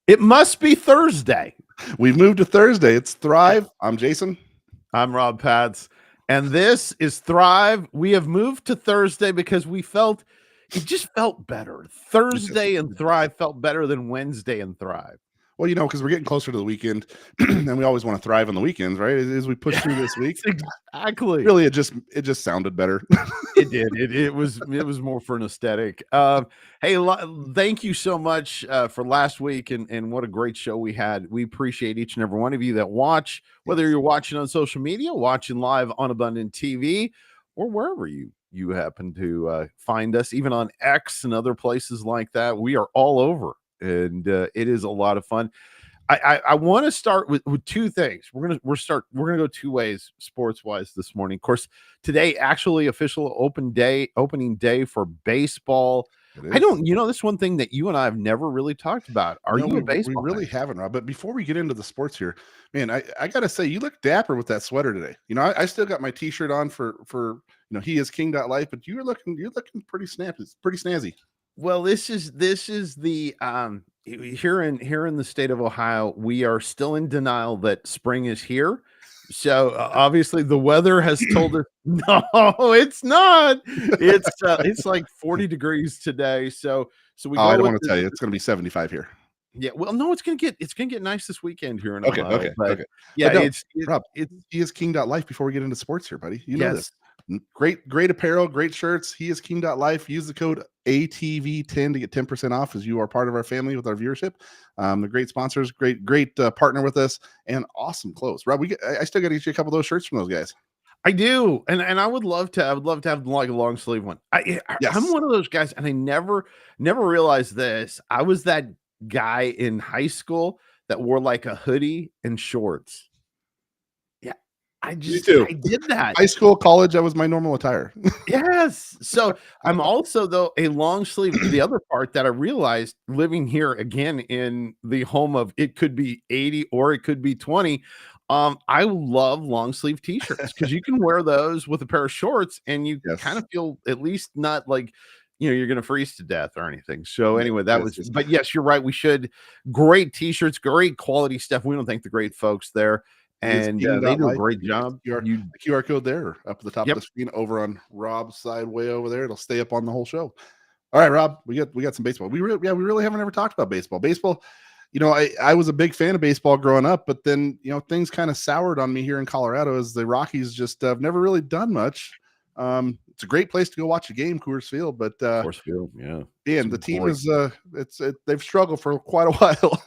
It must be Thursday. We've moved to Thursday. It's Thrive. I'm Jason. I'm Rob Pats, and this is Thrive. We have moved to Thursday because we felt it just felt better. Thursday and Thrive felt better than Wednesday and Thrive. Well, because we're getting closer to the weekend, and we always want to thrive on the weekends, right? As we push through this week, Exactly. really, it just sounded better. It did. It was more for an aesthetic. Hey, thank you so much for last week, and what a great show we had. We appreciate each and every one of you that watch, whether you're watching on social media, watching live on Abundant TV, or wherever you happen to find us, even on X and other places like that. We are all over, and it is a lot of fun. I want to start with two things. We're gonna go two ways sports wise this morning. Of course, today actually official opening day for baseball. I don't, this one thing that you and I have never really talked about. Are you a baseball? We really haven't, Rob. But before we get into the sports here, man, I gotta say you look dapper with that sweater today. I still got my T-shirt on for he is king.life, but you're looking pretty snappy, pretty snazzy. Well, this is the here in the state of Ohio, we are still in denial that spring is here. So obviously the weather has told us no, it's not. It's like 40 degrees today. So we. I don't want to tell you, it's going to be 75 here. Yeah, well, no, it's gonna get nice this weekend here in Ohio. Okay. Yeah, no, Rob, he is king.life before we get into sports here, buddy. You know this. Great apparel, great shirts. He is king.life. Use the code ATV10 to get 10% off as you are part of our family with our viewership. The great sponsors, great partner with us, and awesome clothes. Rob, I still got to get you a couple of those shirts from those guys. I do, and I would love to have like a long sleeve one. I'm one of those guys, and I never realized this. I was that guy in high school that wore like a hoodie and shorts. I did that. High school, college, that was my normal attire. Yes. So I'm also, though, a long sleeve. The other part that I realized living here again in the home of it could be 80 or it could be 20. I love long sleeve t-shirts because you can wear those with a pair of shorts and you kind of feel at least not like you're going to freeze to death or anything. So anyway, but yes, you're right. We should. Great t-shirts, great quality stuff. We don't thank the great folks there. And they do a great job. The QR code there up at the top of the screen over on Rob's side, way over there. It'll stay up on the whole show. All right, Rob, we got some baseball. We really haven't ever talked about baseball. Baseball, I was a big fan of baseball growing up, but then things kind of soured on me here in Colorado as the Rockies just have never really done much. It's a great place to go watch a game, Coors Field, but Coors Field, and the team is they've struggled for quite a while.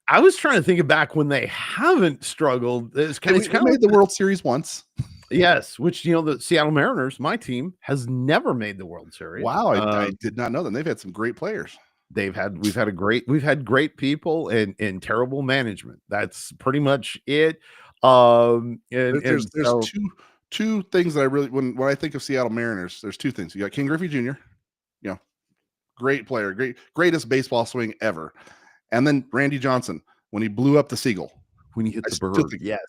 I was trying to think back when they haven't struggled. It's kind of made the World Series once. Yes, which the Seattle Mariners, my team, has never made the World Series. Wow, I did not know that. They've had some great players. We've had great people and terrible management. That's pretty much it. There's two things that I really when I think of Seattle Mariners, there's two things. You got King Griffey Jr., great player, greatest baseball swing ever. And then Randy Johnson, when he blew up the Seagull. When he hit the bird. Yes.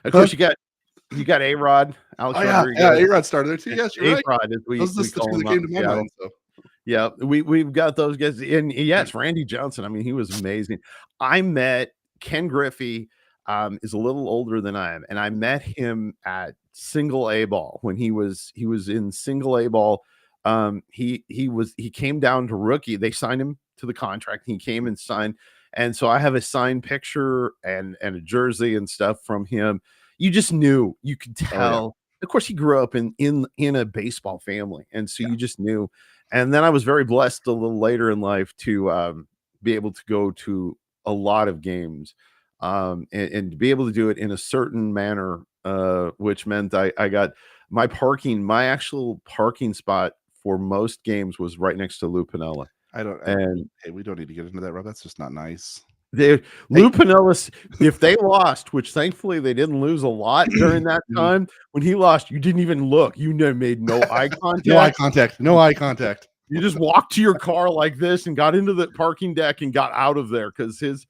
Of course, you got A-Rod. Alex Rodriguez. Yeah, A-Rod started there too. Yes, you're A-Rod, right. Those are the two that came to my mind. So. Yeah, we've got those guys. And yes, Randy Johnson. I mean, he was amazing. I met Ken Griffey, is a little older than I am, and I met him at single A ball when he was in single A ball. He came down to rookie. They signed him to the contract. He came and signed, and so I have a signed picture and a jersey and stuff from him. You just knew, you could tell. Oh, yeah. Of course, he grew up in a baseball family, and so you just knew. And then I was very blessed a little later in life to be able to go to a lot of games, and to be able to do it in a certain manner, which meant I got my actual parking spot for most games was right next to Lou Piniella. Hey, we don't need to get into that, Rob. That's just not nice. Lou Piniella, if they lost, which thankfully they didn't lose a lot during that time, when he lost, you didn't even look. You made no eye contact. No eye contact. You just walked to your car like this and got into the parking deck and got out of there because his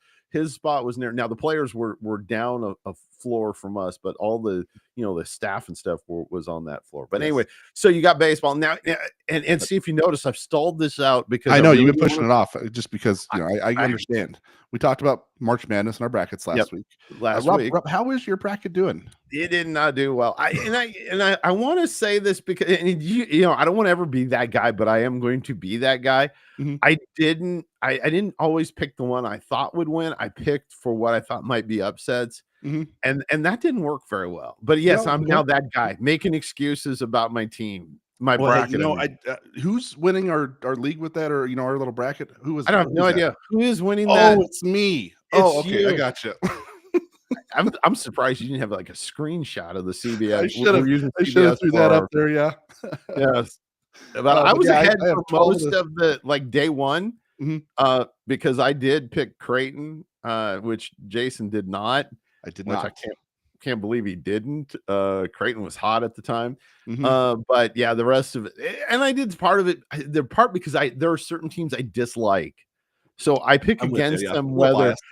spot was near. Now the players were down a floor from us, but all the the staff and stuff was on that floor. But Yes. anyway, so you got baseball now, and see if you notice, I've stalled this out because I know really you've been pushing wanna- it off just because I understand. We talked about March Madness in our brackets Yep, last week. last Rob, week. Rob, how is your bracket doing? It did not do well. I want to say this because I don't want to ever be that guy, but I am going to be that guy. Mhm. I didn't always pick the one I thought would win. I picked for what I thought might be upsets. Mhm. And that didn't work very well. But yes, No, I'm now that guy making excuses about my team, my well, hey, bracket. who's winning our league with that, or our little bracket? Who is? I have no who's that? idea who is winning that. Oh, it's me. It's Oh, okay, I you. gotcha. I'm surprised you didn't have like a screenshot of the CBS. I should have. We're using I should have CBS threw for that our- up there. Yeah. Yes. But I But was yeah, ahead I have for 12 of most the- of the day one, Mhm. because I did pick Creighton, which Jason did not. I did Which not. I can't believe he didn't. Creighton was hot at the time. Mhm. But yeah, the rest of it, and I did part of it. The part because there are certain teams I dislike, so I pick I'm with you, against yeah. them A little biased.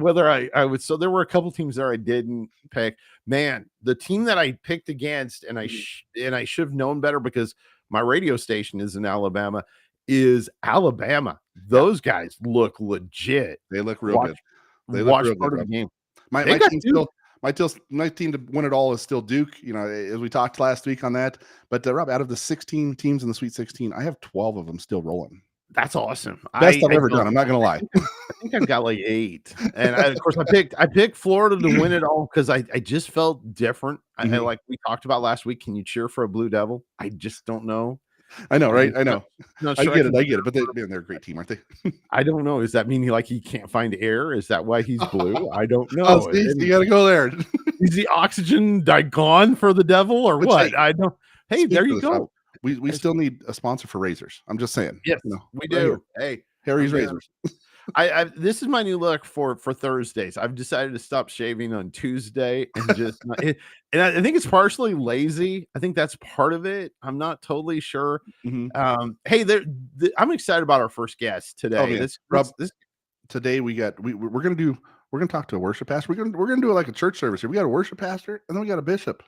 whether I would. So there were a couple teams there I didn't pick. Man, the team that I picked against, and I should have known better because my radio station is in Alabama, is Alabama. Those guys look legit. They look real good. They look Watch real part good, of the Rob. game. My They got team Duke. still my team to win it all is still Duke. As we talked last week on that. But Rob, out of the 16 teams in the Sweet 16, I have 12 of them still rolling. That's awesome. Best I've ever don't- done. I'm not gonna lie. I think I've got like 8, and of course I picked Florida to win it all because I just felt different. I Mhm. like we talked about last week. Can you cheer for a Blue Devil? I just don't know. I know, right? I know. Not I sure get can- it. I get it. But they're a great team, aren't they? I don't know. Does that mean he can't find air? Is that why he's blue? I don't know. Oh, see, you got to go there. Is the oxygen gone for the devil or Which, what? hey, I don't. Hey, Speak there for you this, go. Rob. We still need a sponsor for razors. I'm just saying. Yes, we right do. here. Hey, Harry's I'm down. razors. I this is my new look for Thursdays. I've decided to stop shaving on Tuesday and just and I think it's partially lazy. I think that's part of it. I'm not totally sure. Mhm. Hey, I'm excited about our first guest today. Oh, man. Rob, this Today we're gonna talk to a worship pastor. We're gonna do like a church service here. We got a worship pastor and then we got a bishop.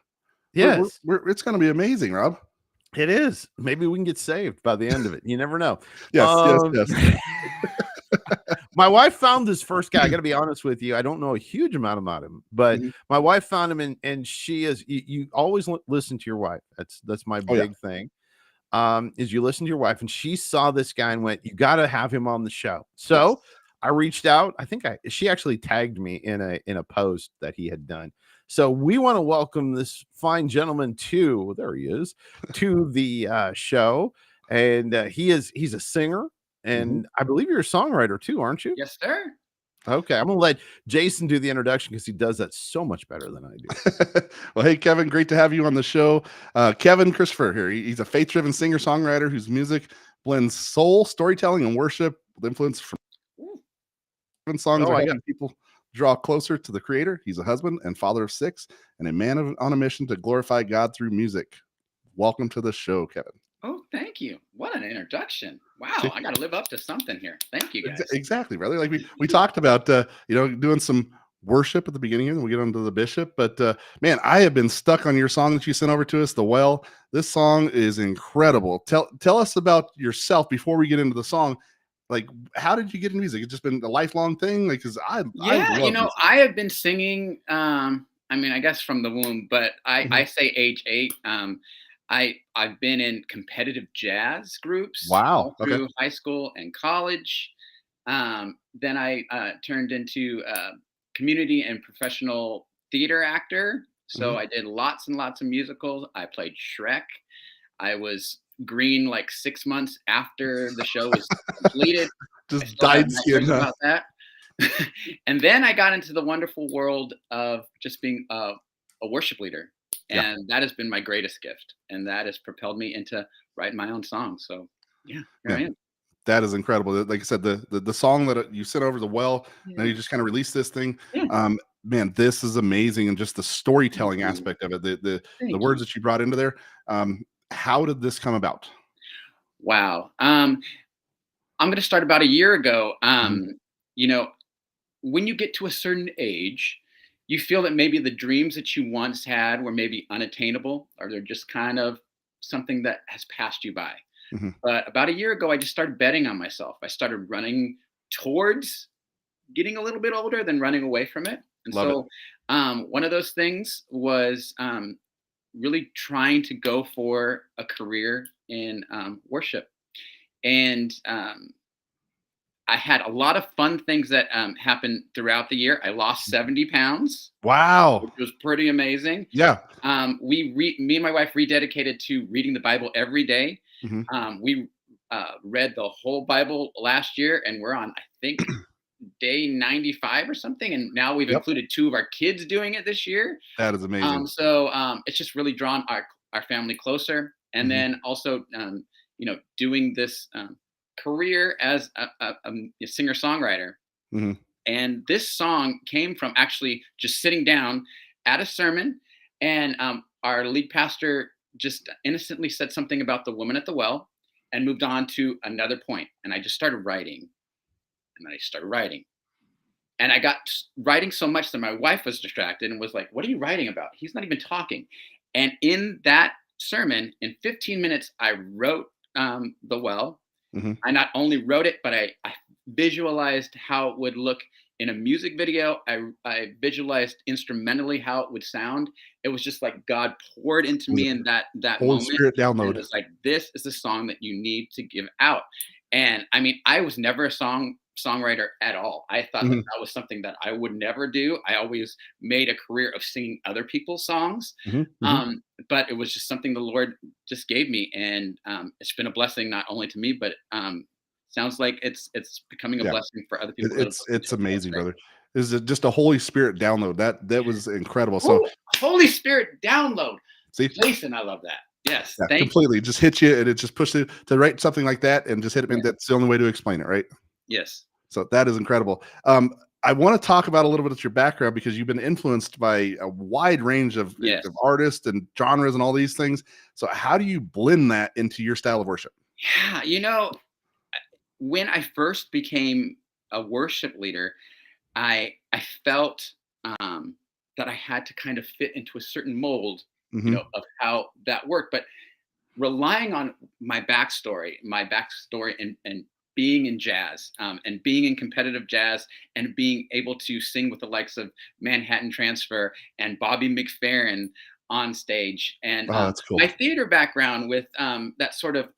yes, It's gonna be amazing, Rob. it is. Maybe we can get saved by the end of it. You never know. Yes. My wife found this first guy. I got to be honest with you. I don't know a huge amount about him, but Mhm. my wife found him, and she is. You always listen to your wife. That's my Oh, yeah. big thing. Is you listen to your wife, and she saw this guy and went, "You got to have him on the show." So I reached out. I think she actually tagged me in a post that he had done. So we want to welcome this fine gentleman there he is, to the show, and he's a singer. And I believe you're a songwriter too, aren't you? Yes, sir. Okay, I'm gonna let Jason do the introduction because he does that so much better than I do. Well, hey, Kevin, great to have you on the show. Kevin Christopher here. He's a faith-driven singer-songwriter whose music blends soul, storytelling, and worship with influence from songs are helping people draw closer to the Creator. He's a husband and father of 6 and a man on a mission to glorify God through music. Welcome to the show, Kevin. Oh, thank you. What an introduction. Wow, I got to live up to something here. Thank you, guys. Exactly, brother. Like we talked about, doing some worship at the beginning, and we get onto the bishop. But man, I have been stuck on your song that you sent over to us, "The Well." This song is incredible. Tell us about yourself before we get into the song. Like, how did you get into music? It's just been a lifelong thing. Like, because I love music. I have been singing. I guess from the womb, but I say age 8. I've been in competitive jazz groups. Wow. All through high school and college. Then I turned into a community and professional theater actor. So I did lots and lots of musicals. I played Shrek. I was green like 6 months after the show was completed. Just dyed skin. About that. And then I got into the wonderful world of just being a worship leader. And that has been my greatest gift. And that has propelled me into writing my own songs. So here I am. That is incredible. Like I said, the song that you sent over, "The Well," now you just kind of released this thing. Yeah. Man, this is amazing. And just the storytelling aspect of it, the words that you brought into there. How did this come about? Wow. I'm going to start about a year ago. When you get to a certain age, you feel that maybe the dreams that you once had were maybe unattainable, or they're just kind of something that has passed you by. Mhm. But about a year ago, I just started betting on myself. I started running towards getting a little bit older than running away from it. And Love it. so one of those things was really trying to go for a career in worship. And I had a lot of fun things that happened throughout the year. I lost 70 pounds, which Wow. was pretty amazing. Yeah. Me and my wife rededicated to reading the Bible every day. Mhm. We read the whole Bible last year, and we're on, I think, day 95 or something. And now we've Yep. included 2 of our kids doing it this year. That is amazing. It's just really drawn our family closer. And Mhm. then also, doing this career as a singer songwriter. Mhm. And this song came from actually just sitting down at a sermon, and our lead pastor just innocently said something about the woman at the well and moved on to another point. And I just started writing, and I started writing. And I got writing so much that my wife was distracted and was like, "What are you writing about? He's not even talking." And in that sermon, in 15 minutes, I wrote The Well. Mhm. I not only wrote it, but I visualized how it would look in a music video. I visualized instrumentally how it would sound. It was just like God poured into Was me it in that Holy moment. Spirit And it download? was like, this is the song that you need to give out. And I mean, I was never a songwriter at all. I thought that Mhm. that was something that I would never do. I always made a career of singing other people's songs. Mhm. Mhm. But it was just something the Lord just gave me, and it's been a blessing not only to me, but sounds like it's becoming a Yeah. blessing for other It people that it's listen to it's it. So that's amazing, great. brother. This is just a Holy Spirit download. That was incredible. So, Oh, Holy Spirit download. see? Jason, I love that. Yes, Yeah, thank you. completely. Just hit you and it just pushes you to write something like that and just hit it, and Yeah. that's the only way to explain it, right? Yes. So that is incredible. I want to talk about a little bit of your background because you've been influenced by a wide range Yes. of artists and genres and all these things. So how do you blend that into your style of worship? Yeah. When I first became a worship leader, I felt that I had to kind of fit into a certain mold, Hmm. of how that worked. But relying on my backstory and being in jazz, and being in competitive jazz, and being able to sing with the likes of Manhattan Transfer and Bobby McFerrin on stage, and Oh, that's cool. my theater background with that sort of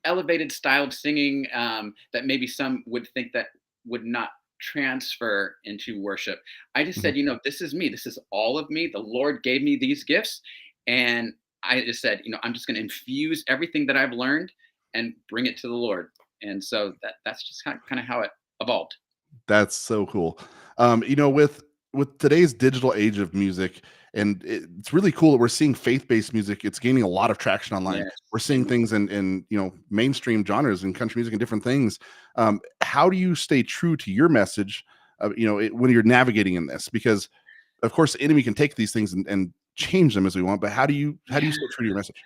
elevated styled singing, that maybe some would think that would not transfer into worship. I just Mhm. said, this is me. This is all of me. The Lord gave me these gifts. And I just said, I'm just going to infuse everything that I've learned and bring it to the Lord. And so that's just kind of how it evolved. That's so cool. With today's digital age of music, and it's really cool that we're seeing faith-based music. It's gaining a lot of traction online. Yes. We're seeing Amen. things in mainstream genres and country music and different things. How do you stay true to your message? When you're navigating in this, because of course the enemy can take these things and change them as we want. But how do you Yeah. stay true to your message?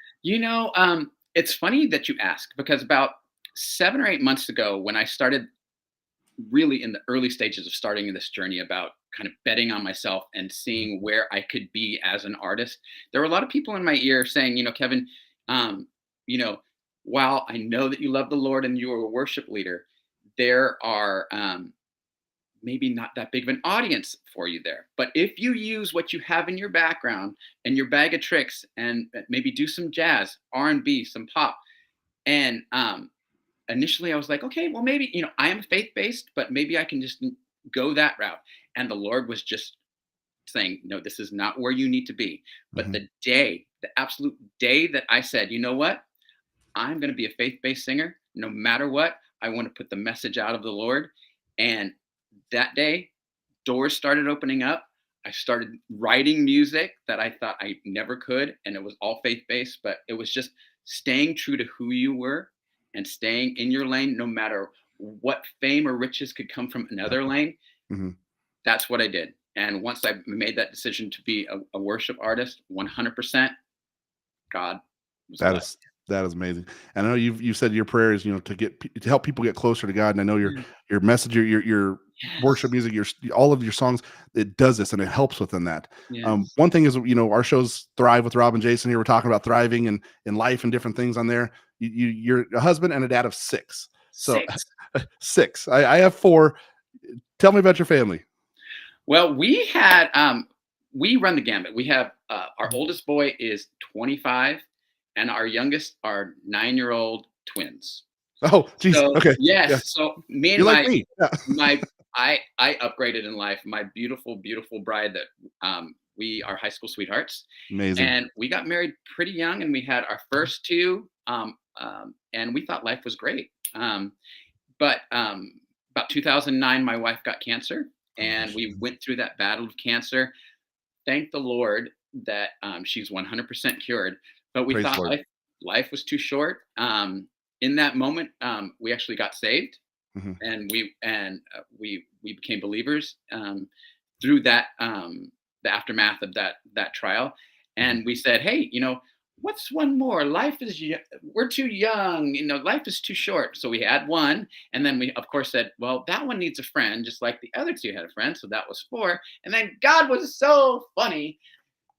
It's funny that you ask, because about 7 or 8 months ago, when I started really in the early stages of starting this journey about kind of betting on myself and Mhm. seeing where I could be as an artist, there were a lot of people in my ear saying, Kevin, um, you know, while I know that you love the Lord and you are a worship leader, there are maybe not that big of an audience for you there. But if you use what you have in your background and your bag of tricks, and maybe do some jazz, R&B, some pop, and initially I was like, okay, well, maybe, I am faith based, but maybe I can just go that route. And the Lord was just saying, no, this is not where you need to be. But Mhm. the absolute day that I said, you know what, I'm going to be a faith based singer, no matter what, I want to put the message out of the Lord. And that day, doors started opening up. I started writing music that I thought I never could, and it was all faith based, but it was just staying true to who you were and staying in your lane, no matter what fame or riches could come from Yeah. another lane. Mhm. That's what I did. And once I made that decision to be a worship artist, 100%, God was That is blessed. That is amazing. And I know you've said your prayer is, to help people get closer to God. And I know your message, your worship Yes. music, your all of your songs, it does this and it helps within that. Yes. One thing is, our shows thrive with Rob and Jason here. We're talking about thriving and in life and different things on there. You're a husband and a dad of 6. So 6. 6. I have 4. Tell me about your family. Well, we run the gamut. We have our oldest boy is 25, and our youngest are 9-year-old twins. Oh, geez. So Okay. yes, Yeah. so me and You're like me. Yeah. I upgraded in life. My beautiful, beautiful bride that we are high school sweethearts, Amazing. and we got married pretty young, and we had our first 2, and we thought life was great. But about 2009, my wife got cancer, and we went through that battle of cancer. Thank the Lord that she's 100% cured. But we Praise thought the Lord. life was too short. In that moment, we actually got saved, Mhm. and we became believers through that the aftermath of that trial. And we said, hey, what's one more? We're too young. Life is too short. So we had one, and then we of course said, well, that one needs a friend, just like the other 2 had a friend. So that was 4. And then God was so funny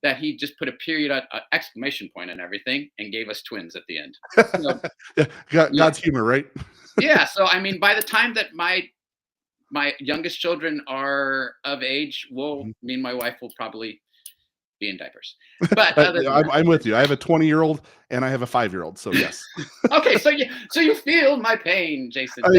that he just put a period, exclamation point on everything, and gave us twins at the end. So, Yeah, God's humor, right? yeah. So I mean, by the time that my youngest children are of age, me and my wife will probably be in diapers. But other than I'm with you. I have a 20-year-old and I have a 5-year-old. So yes. okay, so you feel my pain, Jason. I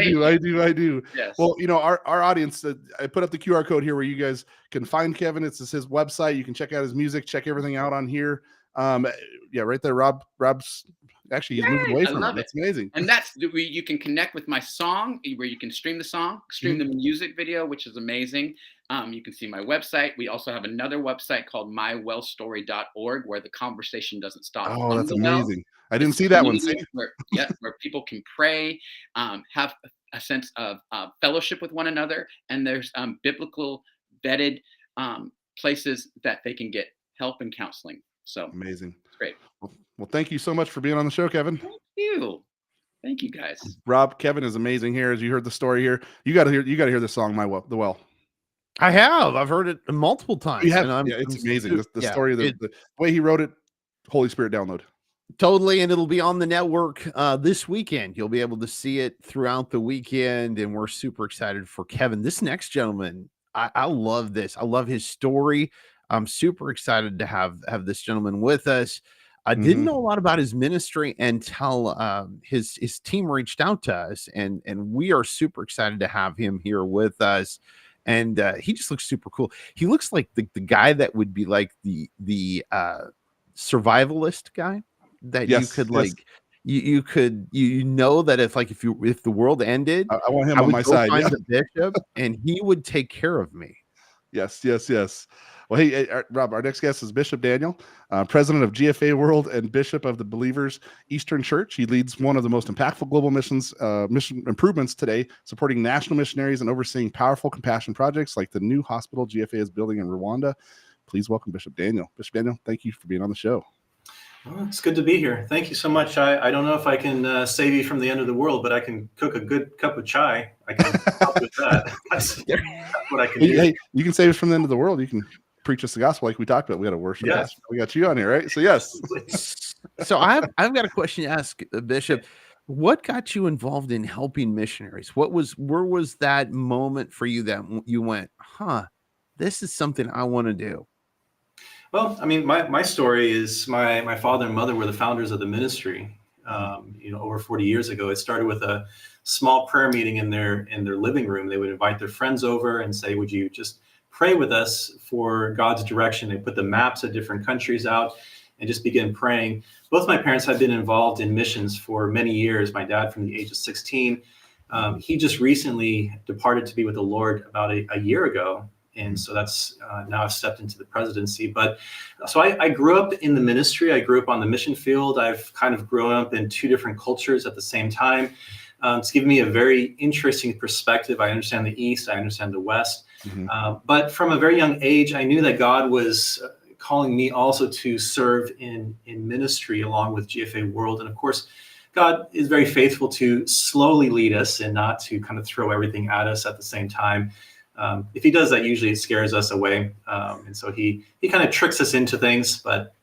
do. Yes. Well, our audience, I put up the QR code here where you guys can find Kevin. It's his website. You can check out his music, check everything out on here. Yeah, right there. Rob's actually, he's moving away I from love it. That's amazing. And you can connect with my song, where you can stream the song, stream the music video, which is amazing. You can see my website. We also have another website called mywellstory.org, where the conversation doesn't stop. Oh, that's amazing. I didn't see that one. Where people can pray, have a sense of fellowship with one another, and there's biblical vetted places that they can get help and counseling. So amazing. It's great. Well, thank you so much for being on the show, Kevin. Thank you guys. Rob, Kevin is amazing here. As you heard the story here, you got to hear this song, The Well. I have. I've heard it multiple times. And it's amazing. The story, the way he wrote it, Holy Spirit download. Totally, and it'll be on the network this weekend. You'll be able to see it throughout the weekend, and we're super excited for Kevin. This next gentleman, I love this. I love his story. I'm super excited to have this gentleman with us. I didn't know a lot about his ministry until his team reached out to us, and we are super excited to have him here with us. And he just looks super cool. He looks like the guy that would be like the survivalist guy that you could like. You could that if the world ended, I want him on my side. Find the bishop, and he would take care of me. Yes. Well, hey, Rob, our next guest is Bishop Daniel, president of GFA World and Bishop of the Believers Eastern Church. He leads one of the most impactful global mission improvements today, supporting national missionaries and overseeing powerful compassion projects like the new hospital GFA is building in Rwanda. Please welcome Bishop Daniel. Bishop Daniel, thank you for being on the show. Well, it's good to be here. Thank you so much. I don't know if I can save you from the end of the world, but I can cook a good cup of chai. I can help with that. That's what I can do. Hey, you can save us from the end of the world. You can preach us the gospel like we talked about. We got a worship. Yes. We got you on here, right? So yes. So I've got a question to ask Bishop. What got you involved in helping missionaries? Where was that moment for you that you went, this is something I want to do? Well, I mean, my story is my father and mother were the founders of the ministry. Over 40 years ago. It started with a small prayer meeting in their living room. They would invite their friends over and say, would you just pray with us for God's direction? They put the maps of different countries out and just begin praying. Both my parents had been involved in missions for many years. My dad from the age of 16. He just recently departed to be with the Lord about a year ago. And so that's now I've stepped into the presidency. But so I grew up in the ministry. I grew up on the mission field. I've kind of grown up in 2 different cultures at the same time. It's given me a very interesting perspective. I understand the East. I understand the West. But from a very young age, I knew that God was calling me also to serve in ministry along with GFA World. And of course, God is very faithful to slowly lead us and not to kind of throw everything at us at the same time. If he does that, usually it scares us away. And so he kind of tricks us into things, but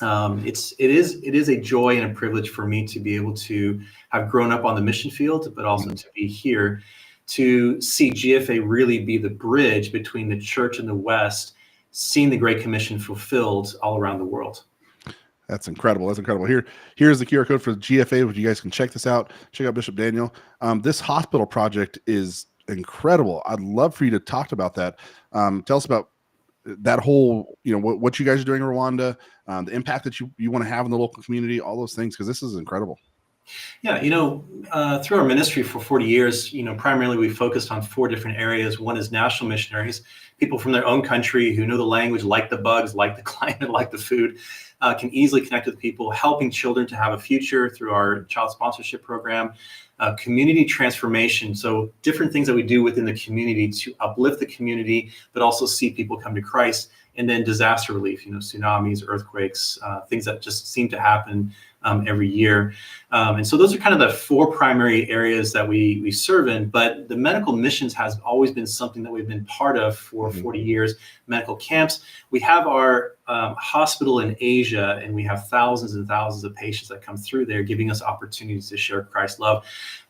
it is a joy and a privilege for me to be able to have grown up on the mission field, but also to be here to see GFA really be the bridge between the church and the West, seeing the Great Commission fulfilled all around the world. That's incredible. That's incredible. Here's the QR code for the GFA, which you guys can check this out. Check out Bishop Daniel. This hospital project is incredible. I'd love for you to talk about that. Tell us about that whole, what you guys are doing in Rwanda, the impact that you want to have in the local community, all those things, because this is incredible. Yeah, through our ministry for 40 years, primarily we focused on 4 different areas. One is national missionaries, people from their own country who know the language, like the bugs, like the climate, like the food, can easily connect with people, helping children to have a future through our child sponsorship program, community transformation. So different things that we do within the community to uplift the community, but also see people come to Christ. And then disaster relief, tsunamis, earthquakes, things that just seem to happen every year. And so those are kind of the 4 primary areas that we serve in. But the medical missions has always been something that we've been part of for 40 years. Medical camps. We have our hospital in Asia, and we have thousands and thousands of patients that come through there, giving us opportunities to share Christ's love.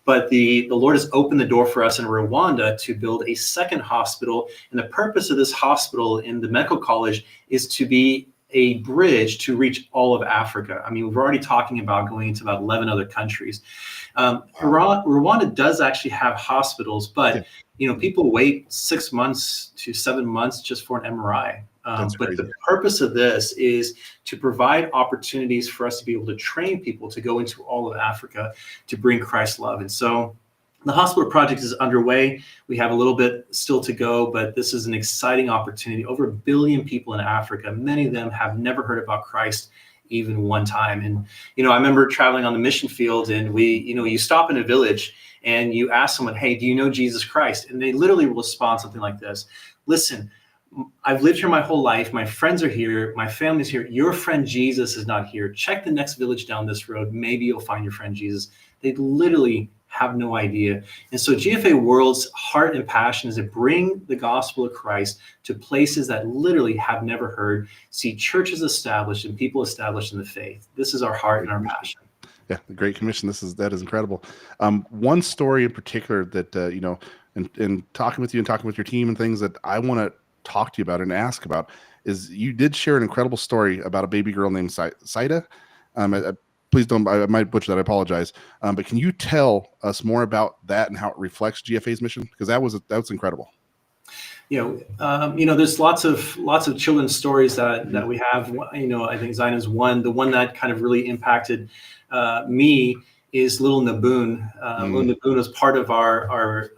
But the Lord has opened the door for us in Rwanda to build a second hospital. And the purpose of this hospital in the medical college is to be a bridge to reach all of Africa. I mean, we're already talking about going into about 11 other countries. Rwanda does actually have hospitals, but people wait 6 months to 7 months just for an MRI. But the purpose of this is to provide opportunities for us to be able to train people to go into all of Africa to bring Christ's love. And so the hospital project is underway. We have a little bit still to go, but this is an exciting opportunity. Over 1 billion people in Africa, many of them have never heard about Christ even one time. And, I remember traveling on the mission field, and you stop in a village and you ask someone, hey, do you know Jesus Christ? And they literally will respond something like this. Listen, I've lived here my whole life. My friends are here. My family's here. Your friend Jesus is not here. Check the next village down this road. Maybe you'll find your friend Jesus. They literally have no idea. And so GFA World's heart and passion is to bring the gospel of Christ to places that literally have never heard, see churches established and people established in the faith. This is our heart and our passion. Yeah, the Great Commission. That is incredible. One story in particular that, in talking with you and talking with your team and things that I want to talk to you about and ask about is you did share an incredible story about a baby girl named Saida. Please don't, I might butcher that, I apologize. But can you tell us more about that and how it reflects GFA's mission? Because that was incredible. There's lots of children's stories that we have. I think Zaina's one. The one that kind of really impacted me is Little Naboon. Little Naboon was part of our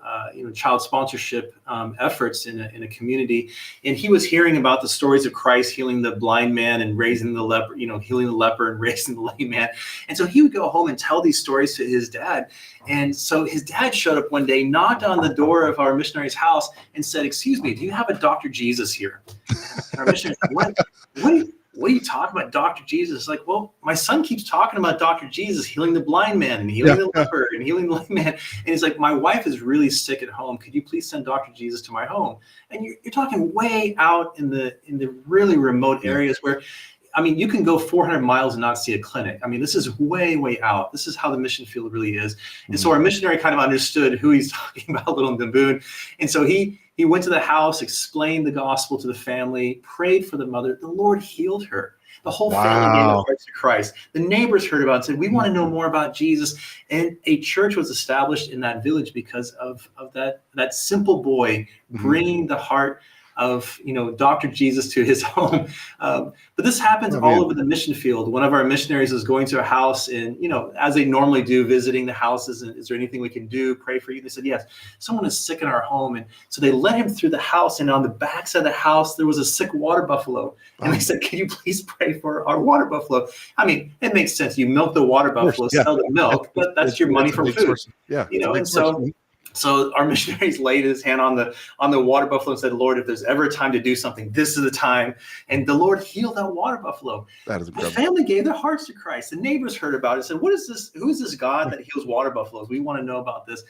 child sponsorship efforts in a community, and he was hearing about the stories of Christ healing the blind man and raising the leper, healing the leper and raising the lame man. And so he would go home and tell these stories to his dad. And so his dad showed up one day, knocked on the door of our missionary's house, and said, "Excuse me, do you have a Dr. Jesus here?" And our missionary said, What are you talking about, Dr. Jesus? Like, well, my son keeps talking about Dr. Jesus healing the blind man and healing the leper and healing the lame man. And he's like, my wife is really sick at home. Could you please send Dr. Jesus to my home? And you're talking way out in the really remote areas where, you can go 400 miles and not see a clinic. This is way, way out. This is how the mission field really is. And so our missionary kind of understood who he's talking about, Little Naboon. And so he went to the house, explained the gospel to the family, prayed for the mother. The Lord healed her. The whole family gave their hearts to Christ. The neighbors heard about it and said, we want to know more about Jesus. And a church was established in that village because of that simple boy bringing the heart of Dr. Jesus to his home. But this happens all over the mission field. One of our missionaries was going to a house and, as they normally do, visiting the houses. And is there anything we can do? Pray for you. They said, yes, someone is sick in our home. And so they led him through the house. And on the backside of the house, there was a sick water buffalo. And they said, can you please pray for our water buffalo? It makes sense. You milk the water buffalo, sell the milk, but that's your money for food. Source. Yeah. And so So our missionaries laid his hand on the water buffalo and said, Lord, if there's ever a time to do something, this is the time. And the Lord healed that water buffalo. That is The incredible. family gave their hearts to Christ. The neighbors heard about it and said, what is this? Who is this God that heals water buffaloes? We want to know about this.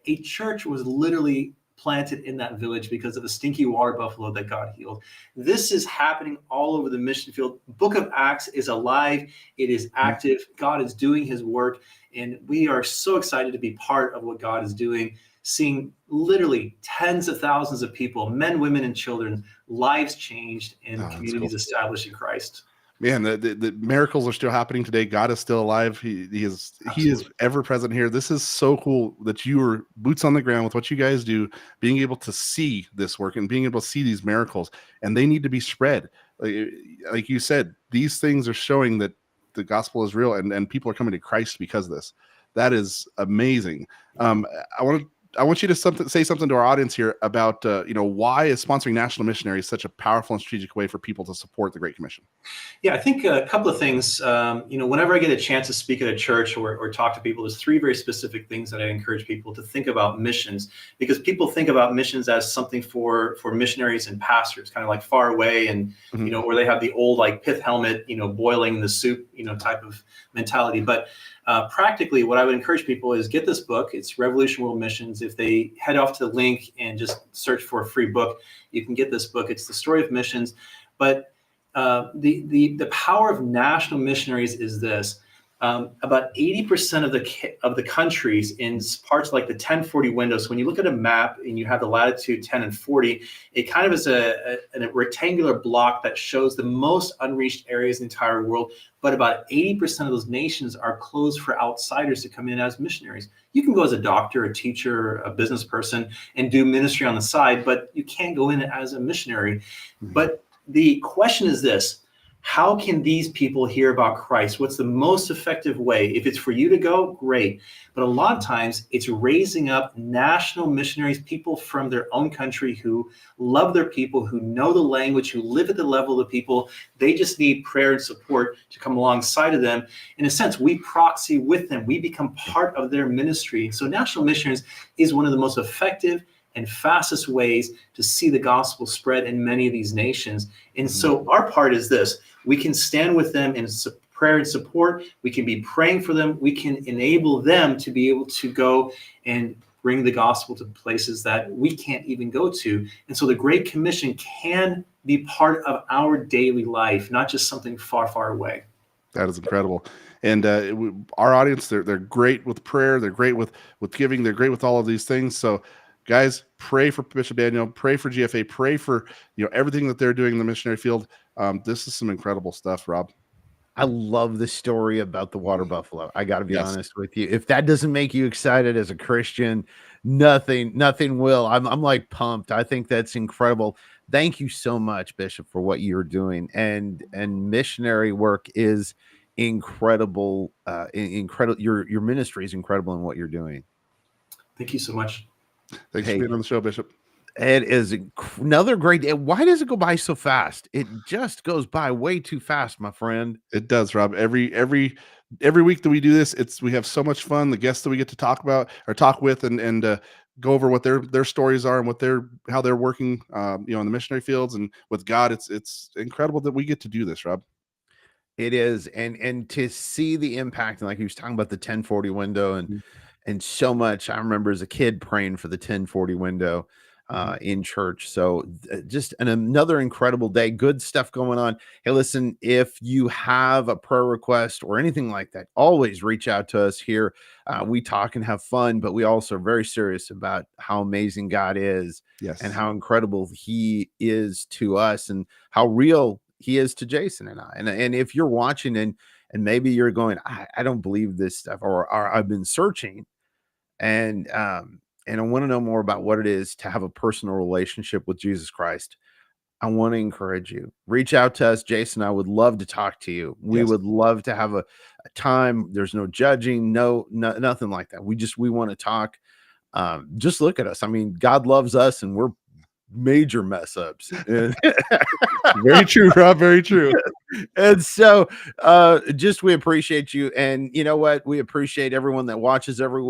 A church was literally planted in that village because of a stinky water buffalo that God healed. This is happening all over the mission field. Book of Acts is alive. It is active. God is doing his work. And we are so excited to be part of what God is doing, seeing literally tens of thousands of people, men, women, and children, lives changed and communities established in Christ. Man, the miracles are still happening today. God is still alive. He is ever present here. This is so cool that you are boots on the ground with what you guys do, being able to see this work and being able to see these miracles, and they need to be spread. Like you said, these things are showing that the gospel is real, and people are coming to Christ because of this. That is amazing. I want you to say something to our audience here about why is sponsoring national missionaries such a powerful and strategic way for people to support the Great Commission? Yeah, I think a couple of things. Whenever I get a chance to speak at a church or talk to people, there's three very specific things that I encourage people to think about missions, because people think about missions as something for missionaries and pastors, kind of like far away and where they have the old like pith helmet, boiling the soup, type of mentality. But practically, what I would encourage people is get this book. It's Revolution World Missions. If they head off to the link and just search for a free book, you can get this book. It's the story of missions. But the power of national missionaries is this. About 80% of the countries in parts like the 1040 window. So when you look at a map and you have the latitude 10 and 40, it kind of is a rectangular block that shows the most unreached areas in the entire world. But about 80% of those nations are closed for outsiders to come in as missionaries. You can go as a doctor, a teacher, a business person, and do ministry on the side, but you can't go in as a missionary. But the question is this: how can these people hear about Christ? What's the most effective way? If it's for you to go, great. But a lot of times it's raising up national missionaries, people from their own country who love their people, who know the language, who live at the level of the people. They just need prayer and support to come alongside of them. In a sense, we proxy with them. We become part of their ministry. So national missionaries is one of the most effective and fastest ways to see the gospel spread in many of these nations. And so our part is this: we can stand with them in prayer and support. We can be praying for them. We can enable them to be able to go and bring the gospel to places that we can't even go to. And so the Great Commission can be part of our daily life, not just something far, far away. That is incredible. And our audience, they're great with prayer. They're great with giving. They're great with all of these things. So guys, pray for Bishop Daniel, pray for GFA, pray for everything that they're doing in the missionary field. This is some incredible stuff, Rob. I love the story about the water buffalo. I got to be honest with you. If that doesn't make you excited as a Christian, nothing will. I'm like pumped. I think that's incredible. Thank you so much, Bishop, for what you're doing. And missionary work is incredible. Incredible. Your ministry is incredible in what you're doing. Thank you so much. Thanks for being on the show, Bishop. It is another great day. Why does it go by so fast? It just goes by way too fast, my friend. It does, Rob. Every week that we do this, we have so much fun. The guests that we get to talk about or talk with and go over what their stories are and how they're working in the missionary fields and with God. It's incredible that we get to do this, Rob. It is, and to see the impact, and like he was talking about the 1040 window and so much. I remember as a kid praying for the 1040 window in church. So just another incredible day. Good stuff going on. Hey, listen, if you have a prayer request or anything like that, always reach out to us here. We talk and have fun, but we also are very serious about how amazing God is, and how incredible he is to us and how real he is to Jason and I. And if you're watching and maybe you're going, I don't believe this stuff, or I've been searching and I want to know more about what it is to have a personal relationship with Jesus Christ, I want to encourage you. Reach out to us. Jason, I would love to talk to you. We would love to have a time. There's no judging, nothing like that. We want to talk. Just look at us. I mean, God loves us and we're major mess ups. Very true, Rob. Very true. And so we appreciate you. And you know what? We appreciate everyone that watches every